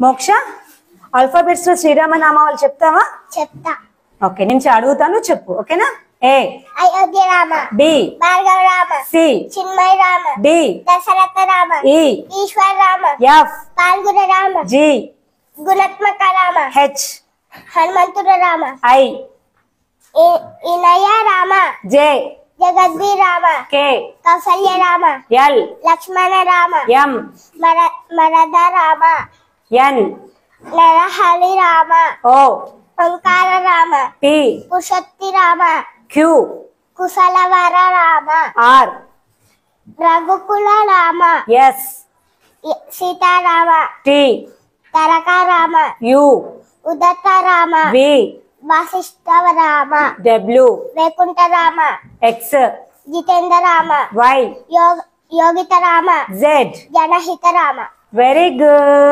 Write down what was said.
మోక్ష ఆల్ఫాబెట్స్ లో శ్రీరామ నామాలు చెప్తావా? చెప్తా. ఓకే, నేను అడుగుతాను, చెప్పు. ఓకేనా? A Ayodhya Rama, B Bhargava Rama, C Chinmaya Rama, D Dasharatha Rama, E Eshwara Rama, F Phalguna Rama, G గుణాత్మక రామ, హెచ్ హనుమంతుడు రామ, ఐ ఇనయ రామ, జే జగద్వి Rama, K Kausalya Rama, L Lakshmana Rama, M మరద Rama, N Narahari Rama, O Omkara Rama, P పురుషోత్తి రామ, క్యూ కుశలవర Rama, R Raghukula Rama, S Sitarama, T Taraka Rama, U ఉదత్త Rama, V Vasishtha Rama, W Vaikuntha Rama, X Jitendra Rama, Y Yogita Rama, Z. జనహిత రామ. Very good.